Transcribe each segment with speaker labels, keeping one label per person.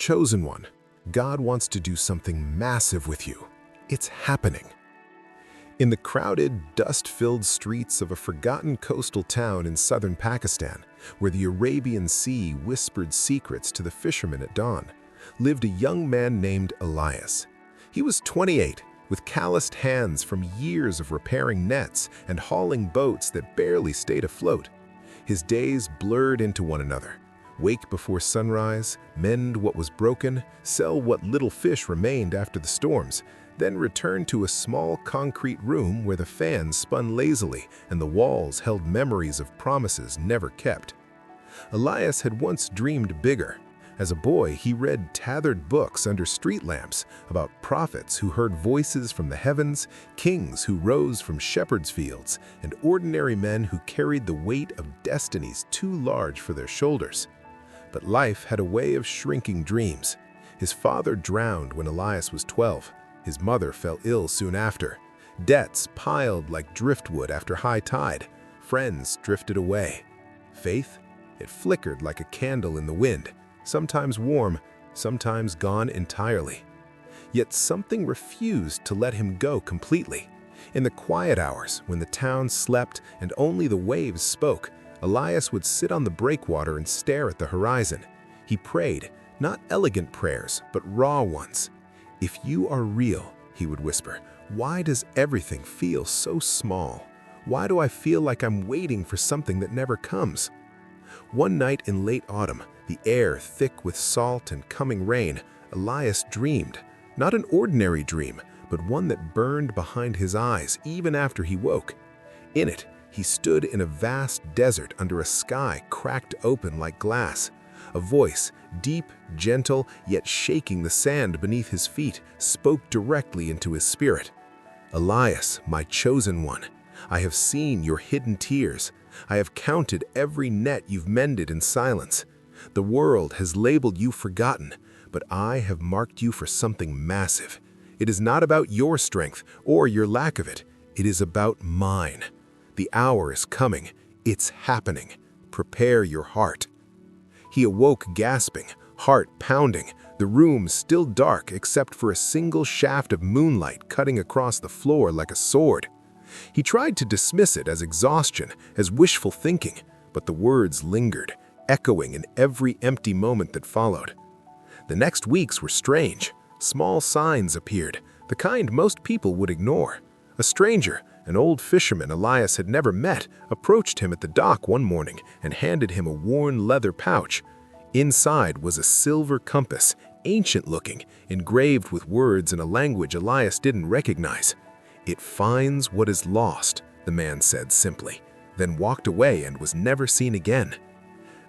Speaker 1: Chosen one, God wants to do something massive with you. It's happening. In the crowded, dust-filled streets of a forgotten coastal town in southern Pakistan, where the Arabian Sea whispered secrets to the fishermen at dawn, lived a young man named Elias. He was 28, with calloused hands from years of repairing nets and hauling boats that barely stayed afloat. His days blurred into one another. Wake before sunrise, mend what was broken, sell what little fish remained after the storms, then return to a small concrete room where the fans spun lazily and the walls held memories of promises never kept. Elias had once dreamed bigger. As a boy, he read tethered books under street lamps about prophets who heard voices from the heavens, kings who rose from shepherds' fields, and ordinary men who carried the weight of destinies too large for their shoulders. But life had a way of shrinking dreams. His father drowned when Elias was 12. His mother fell ill soon after. Debts piled like driftwood after high tide. Friends drifted away. Faith? It flickered like a candle in the wind, sometimes warm, sometimes gone entirely. Yet something refused to let him go completely. In the quiet hours, when the town slept and only the waves spoke, Elias would sit on the breakwater and stare at the horizon. He prayed, not elegant prayers, but raw ones. "If you are real," he would whisper, "why does everything feel so small? Why do I feel like I'm waiting for something that never comes?" One night in late autumn, the air thick with salt and coming rain, Elias dreamed. Not an ordinary dream, but one that burned behind his eyes even after he woke. In it, he stood in a vast desert under a sky cracked open like glass. A voice, deep, gentle, yet shaking the sand beneath his feet, spoke directly into his spirit. "Elias, my chosen one, I have seen your hidden tears. I have counted every net you've mended in silence. The world has labeled you forgotten, but I have marked you for something massive. It is not about your strength or your lack of it. It is about mine. The hour is coming. It's happening. Prepare your heart." He awoke gasping, heart pounding, the room still dark except for a single shaft of moonlight cutting across the floor like a sword. He tried to dismiss it as exhaustion, as wishful thinking, but the words lingered, echoing in every empty moment that followed. The next weeks were strange. Small signs appeared, the kind most people would ignore. A stranger, an old fisherman Elias had never met, approached him at the dock one morning and handed him a worn leather pouch. Inside was a silver compass, ancient-looking, engraved with words in a language Elias didn't recognize. "It finds what is lost," the man said simply, then walked away and was never seen again.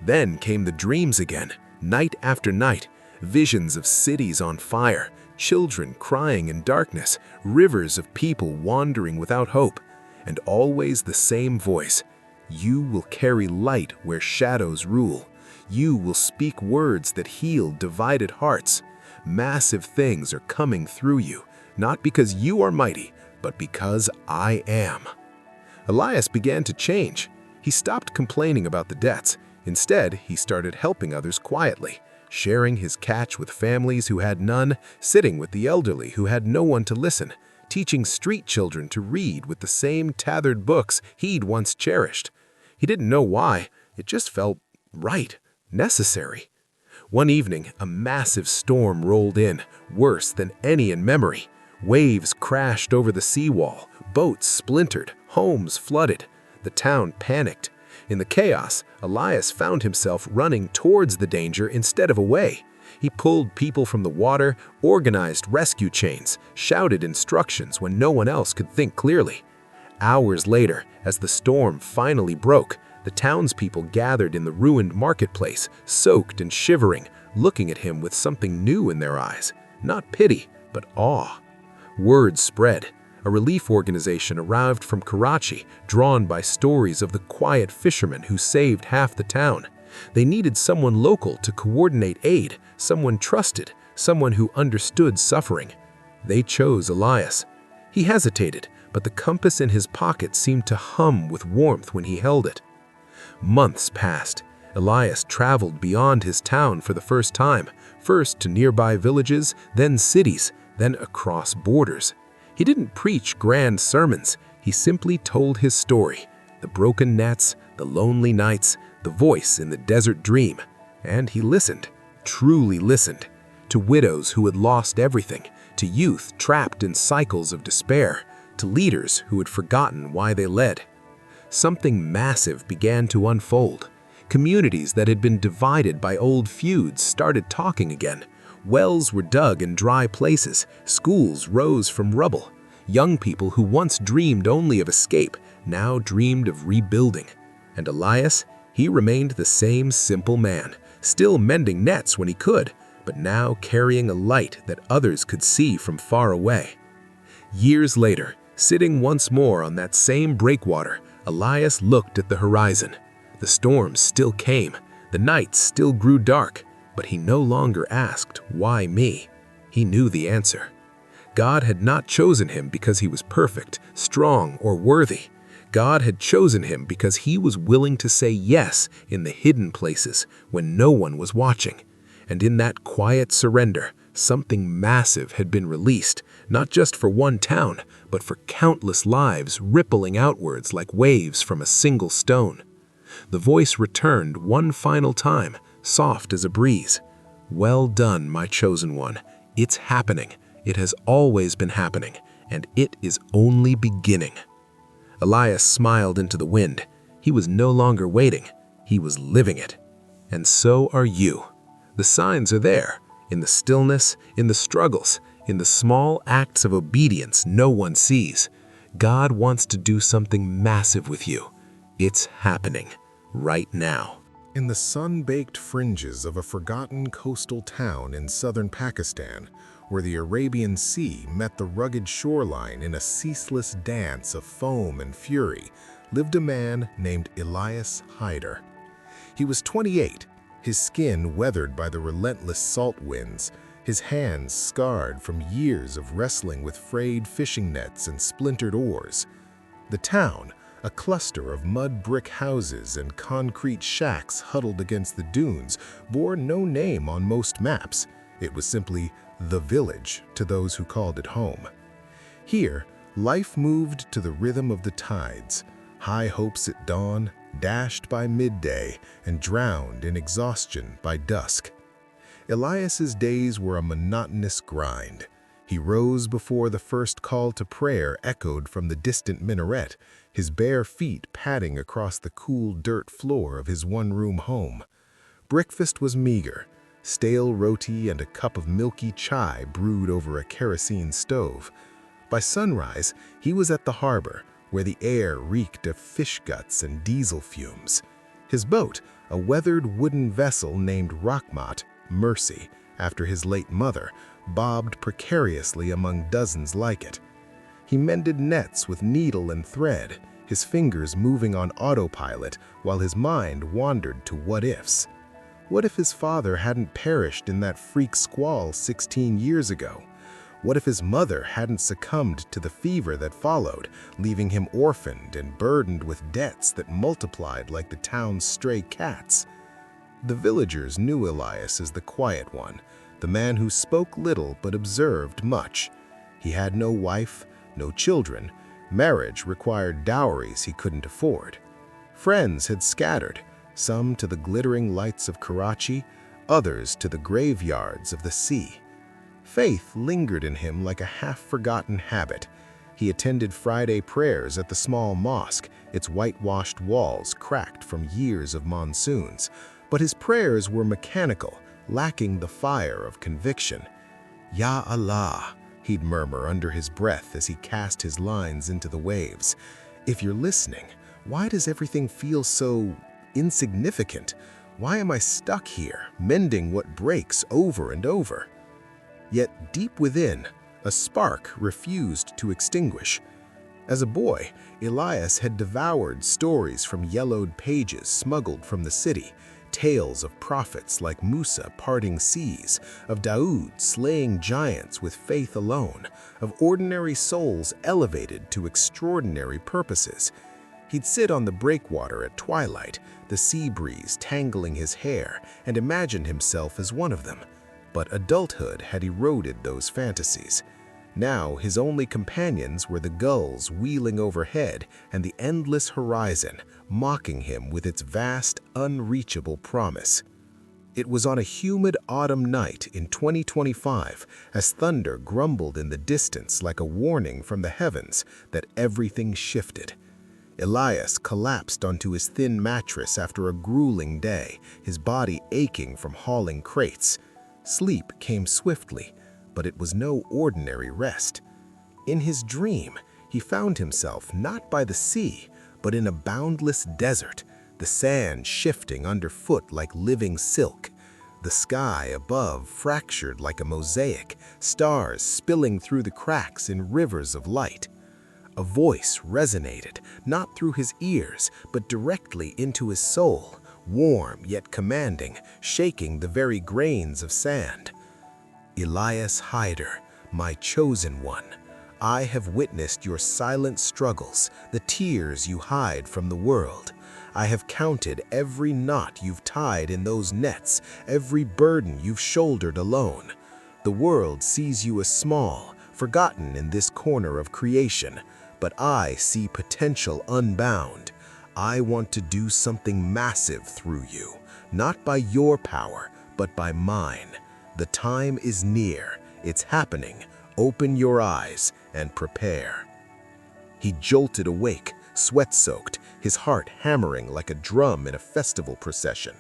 Speaker 1: Then came the dreams again, night after night, visions of cities on fire, children crying in darkness, rivers of people wandering without hope, and always the same voice. "You will carry light where shadows rule. You will speak words that heal divided hearts. Massive things are coming through you, not because you are mighty, but because I am." Elias began to change. He stopped complaining about the debts. Instead, he started helping others quietly, sharing his catch with families who had none, sitting with the elderly who had no one to listen, teaching street children to read with the same tethered books he'd once cherished. He didn't know why, it just felt right, necessary. One evening, a massive storm rolled in, worse than any in memory. Waves crashed over the seawall, boats splintered, homes flooded. The town panicked. In the chaos, Elias found himself running towards the danger instead of away. He pulled people from the water, organized rescue chains, shouted instructions when no one else could think clearly. Hours later, as the storm finally broke, the townspeople gathered in the ruined marketplace, soaked and shivering, looking at him with something new in their eyes. Not pity, but awe. Word spread. A relief organization arrived from Karachi, drawn by stories of the quiet fishermen who saved half the town. They needed someone local to coordinate aid, someone trusted, someone who understood suffering. They chose Elias. He hesitated, but the compass in his pocket seemed to hum with warmth when he held it. Months passed. Elias traveled beyond his town for the first time, first to nearby villages, then cities, then across borders. He didn't preach grand sermons, he simply told his story, the broken nets, the lonely nights, the voice in the desert dream. And he listened, truly listened, to widows who had lost everything, to youth trapped in cycles of despair, to leaders who had forgotten why they led. Something massive began to unfold. Communities that had been divided by old feuds started talking again. Wells were dug in dry places, schools rose from rubble. Young people who once dreamed only of escape now dreamed of rebuilding. And Elias, he remained the same simple man, still mending nets when he could, but now carrying a light that others could see from far away. Years later, sitting once more on that same breakwater, Elias looked at the horizon. The storms still came, the nights still grew dark, but he no longer asked, "Why me?" He knew the answer. God had not chosen him because he was perfect, strong, or worthy. God had chosen him because he was willing to say yes in the hidden places when no one was watching. And in that quiet surrender, something massive had been released, not just for one town, but for countless lives rippling outwards like waves from a single stone. The voice returned one final time, soft as a breeze. "Well done, my chosen one. It's happening. It has always been happening, and it is only beginning." Elias smiled into the wind. He was no longer waiting. He was living it. And so are you. The signs are there, in the stillness, in the struggles, in the small acts of obedience no one sees. God wants to do something massive with you. It's happening right now. In the sun-baked fringes of a forgotten coastal town in southern Pakistan, where the Arabian Sea met the rugged shoreline in a ceaseless dance of foam and fury, lived a man named Elias Haider. He was 28, his skin weathered by the relentless salt winds, his hands scarred from years of wrestling with frayed fishing nets and splintered oars. The town, a cluster of mud brick houses and concrete shacks huddled against the dunes, bore no name on most maps. It was simply the village to those who called it home. Here, life moved to the rhythm of the tides, high hopes at dawn, dashed by midday, and drowned in exhaustion by dusk. Elias's days were a monotonous grind. He rose before the first call to prayer echoed from the distant minaret, his bare feet padding across the cool dirt floor of his one-room home. Breakfast was meager. Stale roti and a cup of milky chai brewed over a kerosene stove. By sunrise, he was at the harbor, where the air reeked of fish guts and diesel fumes. His boat, a weathered wooden vessel named Rahmat, Mercy, after his late mother, bobbed precariously among dozens like it. He mended nets with needle and thread, his fingers moving on autopilot while his mind wandered to what-ifs. What if his father hadn't perished in that freak squall 16 years ago? What if his mother hadn't succumbed to the fever that followed, leaving him orphaned and burdened with debts that multiplied like the town's stray cats? The villagers knew Elias as the quiet one, the man who spoke little but observed much. He had no wife, no children. Marriage required dowries he couldn't afford. Friends had scattered, some to the glittering lights of Karachi, others to the graveyards of the sea. Faith lingered in him like a half-forgotten habit. He attended Friday prayers at the small mosque, its whitewashed walls cracked from years of monsoons. But his prayers were mechanical, lacking the fire of conviction. "Ya Allah," he'd murmur under his breath as he cast his lines into the waves. "If you're listening, why does everything feel so insignificant? Why am I stuck here, mending what breaks over and over?" Yet deep within, a spark refused to extinguish. As a boy, Elias had devoured stories from yellowed pages smuggled from the city, tales of prophets like Musa parting seas, of Daoud slaying giants with faith alone, of ordinary souls elevated to extraordinary purposes. He'd sit on the breakwater at twilight, the sea breeze tangling his hair, and imagine himself as one of them. But adulthood had eroded those fantasies. Now his only companions were the gulls wheeling overhead and the endless horizon, mocking him with its vast, unreachable promise. It was on a humid autumn night in 2025, as thunder grumbled in the distance like a warning from the heavens, that everything shifted. Elias collapsed onto his thin mattress after a grueling day, his body aching from hauling crates. Sleep came swiftly, but it was no ordinary rest. In his dream, he found himself not by the sea, but in a boundless desert, the sand shifting underfoot like living silk. The sky above fractured like a mosaic, stars spilling through the cracks in rivers of light. A voice resonated, not through his ears, but directly into his soul, warm yet commanding, shaking the very grains of sand. Elias Hyder, my chosen one, I have witnessed your silent struggles, the tears you hide from the world. I have counted every knot you've tied in those nets, every burden you've shouldered alone. The world sees you as small, forgotten in this corner of creation, but I see potential unbound. I want to do something massive through you, not by your power, but by mine. The time is near. It's happening. Open your eyes and prepare. He jolted awake, sweat-soaked, his heart hammering like a drum in a festival procession.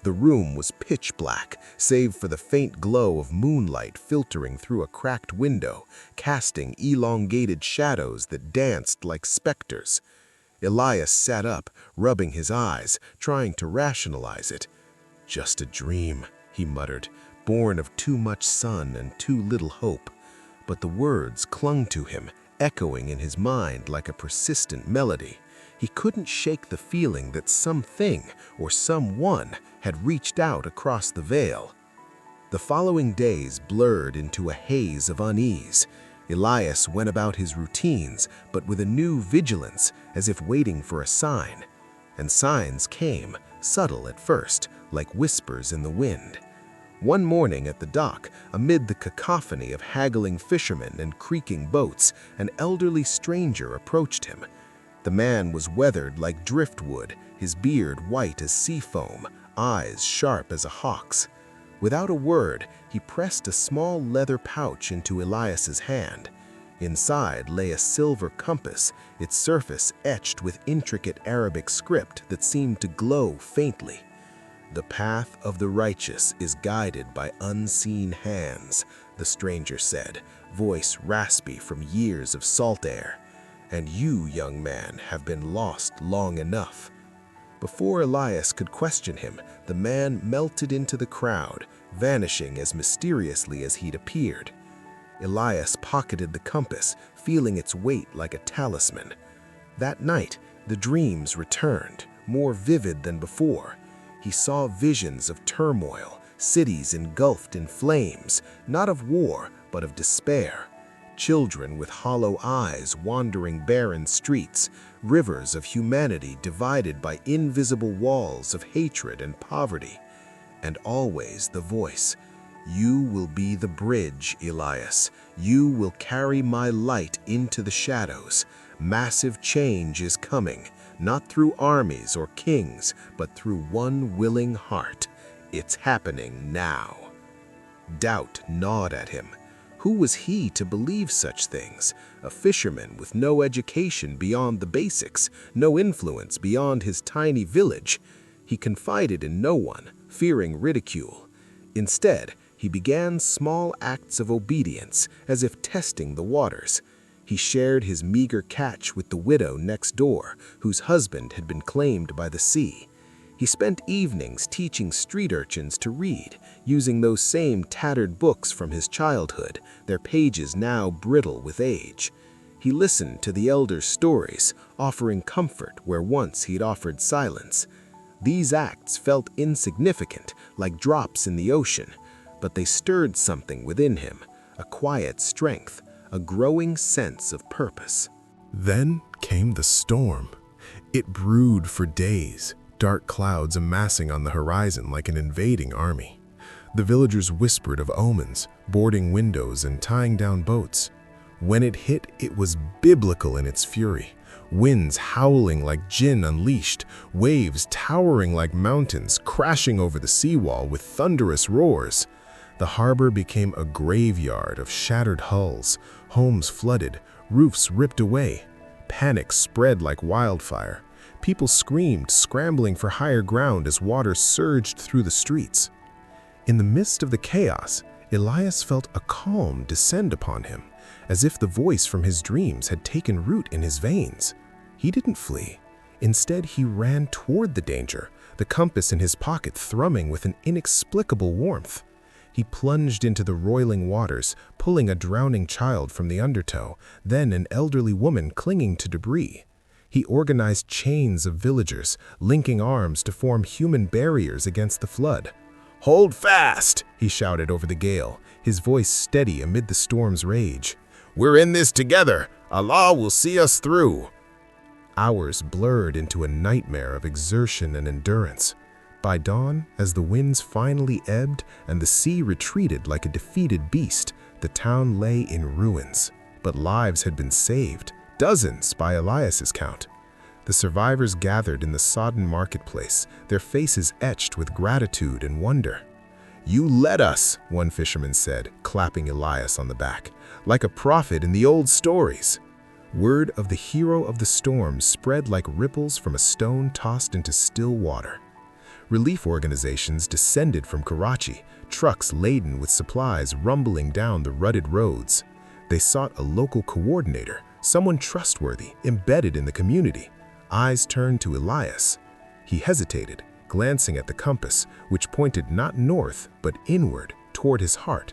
Speaker 1: The room was pitch black, save for the faint glow of moonlight filtering through a cracked window, casting elongated shadows that danced like specters. Elias sat up, rubbing his eyes, trying to rationalize it. "Just a dream," he muttered, "born of too much sun and too little hope." But the words clung to him, echoing in his mind like a persistent melody. He couldn't shake the feeling that something or someone had reached out across the veil. The following days blurred into a haze of unease. Elias went about his routines, but with a new vigilance, as if waiting for a sign. And signs came, subtle at first, like whispers in the wind. One morning at the dock, amid the cacophony of haggling fishermen and creaking boats, an elderly stranger approached him. The man was weathered like driftwood, his beard white as sea foam, eyes sharp as a hawk's. Without a word, he pressed a small leather pouch into Elias's hand. Inside lay a silver compass, its surface etched with intricate Arabic script that seemed to glow faintly. "The path of the righteous is guided by unseen hands," the stranger said, voice raspy from years of salt air. "And you, young man, have been lost long enough." Before Elias could question him, the man melted into the crowd, vanishing as mysteriously as he'd appeared. Elias pocketed the compass, feeling its weight like a talisman. That night, the dreams returned, more vivid than before. He saw visions of turmoil, cities engulfed in flames, not of war, but of despair. Children with hollow eyes wandering barren streets, rivers of humanity divided by invisible walls of hatred and poverty. And always the voice, "You will be the bridge, Elias. You will carry my light into the shadows. Massive change is coming, not through armies or kings, but through one willing heart. It's happening now." Doubt gnawed at him. Who was he to believe such things? A fisherman with no education beyond the basics, no influence beyond his tiny village. He confided in no one, fearing ridicule. Instead, he began small acts of obedience, as if testing the waters. He shared his meager catch with the widow next door, whose husband had been claimed by the sea. He spent evenings teaching street urchins to read, using those same tattered books from his childhood, their pages now brittle with age. He listened to the elders' stories, offering comfort where once he'd offered silence. These acts felt insignificant, like drops in the ocean, but they stirred something within him, a quiet strength, a growing sense of purpose. Then came the storm. It brewed for days, dark clouds amassing on the horizon like an invading army. The villagers whispered of omens, boarding windows and tying down boats. When it hit, it was biblical in its fury. Winds howling like jinn unleashed, waves towering like mountains, crashing over the seawall with thunderous roars. The harbor became a graveyard of shattered hulls, homes flooded, roofs ripped away. Panic spread like wildfire. People screamed, scrambling for higher ground as water surged through the streets. In the midst of the chaos, Elias felt a calm descend upon him, as if the voice from his dreams had taken root in his veins. He didn't flee. Instead, he ran toward the danger, the compass in his pocket thrumming with an inexplicable warmth. He plunged into the roiling waters, pulling a drowning child from the undertow, then an elderly woman clinging to debris. He organized chains of villagers, linking arms to form human barriers against the flood. "Hold fast!" he shouted over the gale, his voice steady amid the storm's rage. "We're in this together. Allah will see us through." Hours blurred into a nightmare of exertion and endurance. By dawn, as the winds finally ebbed and the sea retreated like a defeated beast, the town lay in ruins. But lives had been saved, dozens by Elias's count. The survivors gathered in the sodden marketplace, their faces etched with gratitude and wonder. "You led us," one fisherman said, clapping Elias on the back, "like a prophet in the old stories." Word of the hero of the storm spread like ripples from a stone tossed into still water. Relief organizations descended from Karachi, trucks laden with supplies rumbling down the rutted roads. They sought a local coordinator, someone trustworthy, embedded in the community. Eyes turned to Elias. He hesitated, glancing at the compass, which pointed not north, but inward, toward his heart.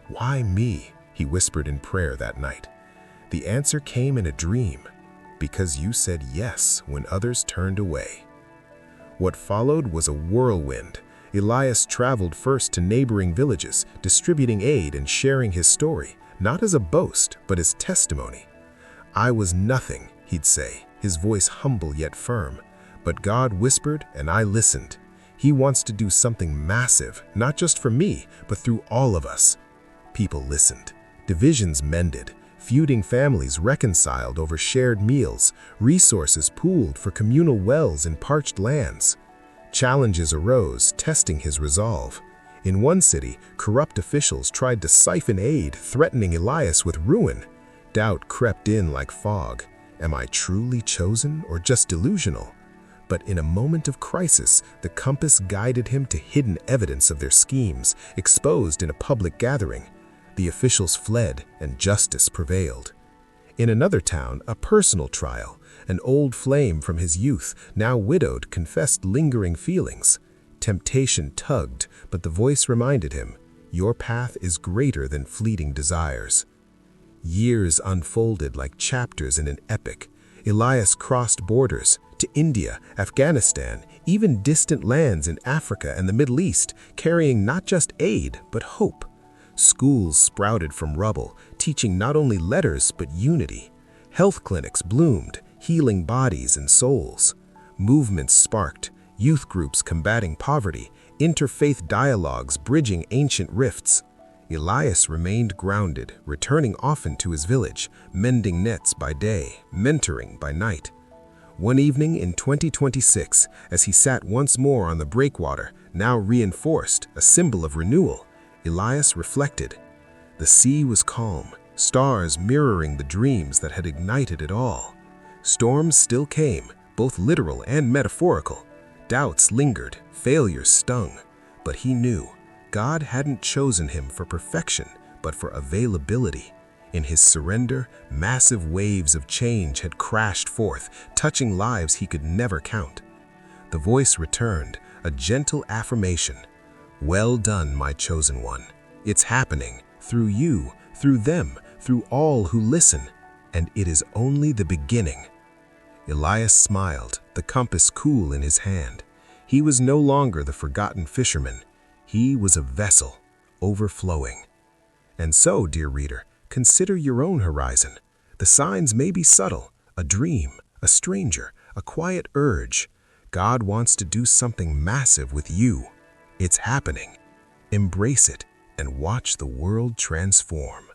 Speaker 1: "Why me?" he whispered in prayer that night. The answer came in a dream. "Because you said yes when others turned away." What followed was a whirlwind. Elias traveled first to neighboring villages, distributing aid and sharing his story, not as a boast, but as testimony. "I was nothing," he'd say, his voice humble yet firm. "But God whispered and I listened. He wants to do something massive, not just for me, but through all of us." People listened. Divisions mended. Feuding families reconciled over shared meals, resources pooled for communal wells in parched lands. Challenges arose, testing his resolve. In one city, corrupt officials tried to siphon aid, threatening Elias with ruin. Doubt crept in like fog. Am I truly chosen or just delusional? But in a moment of crisis, the compass guided him to hidden evidence of their schemes, exposed in a public gathering. The officials fled and justice prevailed. In another town, a personal trial. An old flame from his youth, now widowed, confessed lingering feelings. Temptation tugged, but the voice reminded him, "Your path is greater than fleeting desires." Years unfolded like chapters in an epic. Elias crossed borders to India, Afghanistan, even distant lands in Africa and the Middle East, carrying not just aid, but hope. Schools sprouted from rubble, teaching not only letters but unity. Health clinics bloomed, healing bodies and souls. Movements sparked, youth groups combating poverty, interfaith dialogues bridging ancient rifts. Elias remained grounded, returning often to his village, mending nets by day, mentoring by night. One evening in 2026, as he sat once more on the breakwater, now reinforced, a symbol of renewal, Elias reflected. The sea was calm, stars mirroring the dreams that had ignited it all. Storms still came, both literal and metaphorical. Doubts lingered, failures stung. But he knew God hadn't chosen him for perfection, but for availability. In his surrender, massive waves of change had crashed forth, touching lives he could never count. The voice returned, a gentle affirmation. "Well done, my chosen one. It's happening, through you, through them, through all who listen, and it is only the beginning." Elias smiled, the compass cool in his hand. He was no longer the forgotten fisherman. He was a vessel, overflowing. And so, dear reader, consider your own horizon. The signs may be subtle, a dream, a stranger, a quiet urge. God wants to do something massive with you. It's happening. Embrace it and watch the world transform.